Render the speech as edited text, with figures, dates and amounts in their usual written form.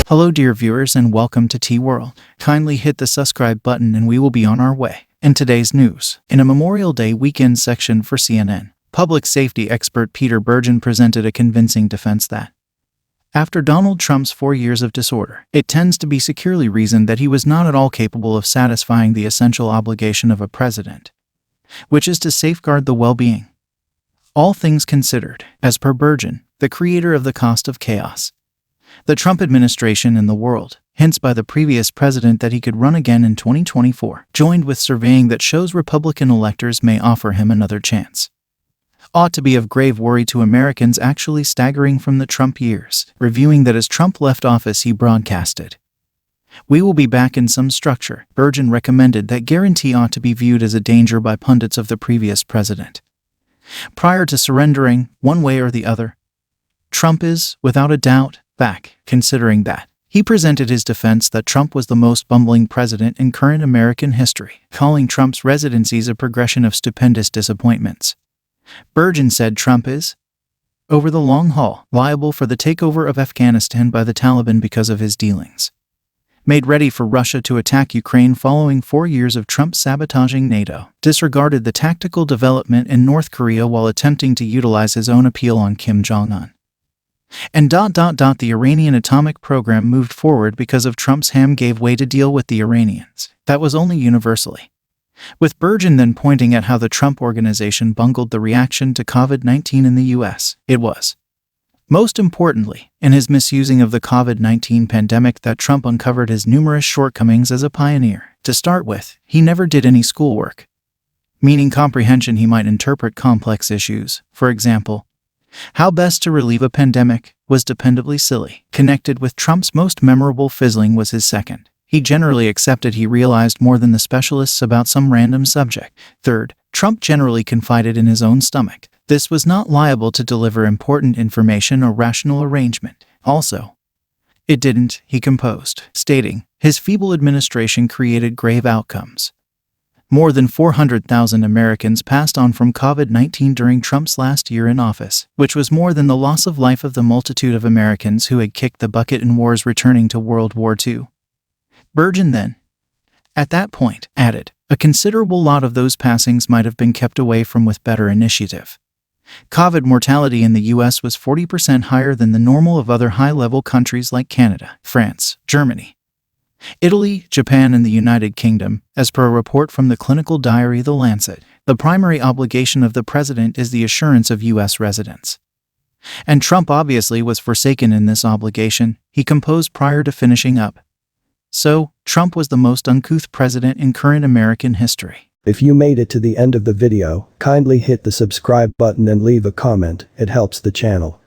Hello dear viewers and welcome to T-World. Kindly hit the subscribe button and we will be on our way. In today's news, in a Memorial Day weekend section for CNN, public safety expert Peter Bergen presented a convincing defense that, after Donald Trump's 4 years of disorder, it tends to be securely reasoned that he was not at all capable of satisfying the essential obligation of a president, which is to safeguard the well-being. All things considered, as per Bergen, the creator of the cost of chaos, the Trump administration and the world, hints by the previous president that he could run again in 2024, joined with surveying that shows Republican electors may offer him another chance, ought to be of grave worry to Americans actually staggering from the Trump years, reviewing that as Trump left office he broadcasted, "We will be back in some structure." Bergen recommended that guarantee ought to be viewed as a danger by pundits of the previous president. Prior to surrendering, one way or the other, Trump is, without a doubt, back. Considering that, he presented his defense that Trump was the most bumbling president in current American history, calling Trump's residencies a progression of stupendous disappointments. Bergen said Trump is, over the long haul, liable for the takeover of Afghanistan by the Taliban because of his dealings. Made ready for Russia to attack Ukraine following 4 years of Trump sabotaging NATO, disregarded the tactical development in North Korea while attempting to utilize his own appeal on Kim Jong-un. And the Iranian atomic program moved forward because of Trump's ham gave way to deal with the Iranians. That was only universally. With Bergen then pointing at how the Trump organization bungled the reaction to COVID-19 in the U.S., it was, most importantly, in his misusing of the COVID-19 pandemic that Trump uncovered his numerous shortcomings as a pioneer. To start with, he never did any schoolwork, meaning comprehension. He might interpret complex issues, for example, how best to relieve a pandemic, was dependably silly. Connected with Trump's most memorable fizzling was his second. He generally accepted he realized more than the specialists about some random subject. Third, Trump generally confided in his own stomach. This was not liable to deliver important information or rational arrangement. Also, it didn't, he composed, stating, his feeble administration created grave outcomes. More than 400,000 Americans passed on from COVID-19 during Trump's last year in office, which was more than the loss of life of the multitude of Americans who had kicked the bucket in wars returning to World War II. Bergen then, at that point, added, a considerable lot of those passings might have been kept away from with better initiative. COVID mortality in the U.S. was 40% higher than the normal of other high-level countries like Canada, France, Germany, Italy, Japan, and the United Kingdom, as per a report from the clinical diary The Lancet. The primary obligation of the president is the assurance of U.S. residents. And Trump obviously was forsaken in this obligation, he composed prior to finishing up. So, Trump was the most uncouth president in current American history. If you made it to the end of the video, kindly hit the subscribe button and leave a comment, it helps the channel.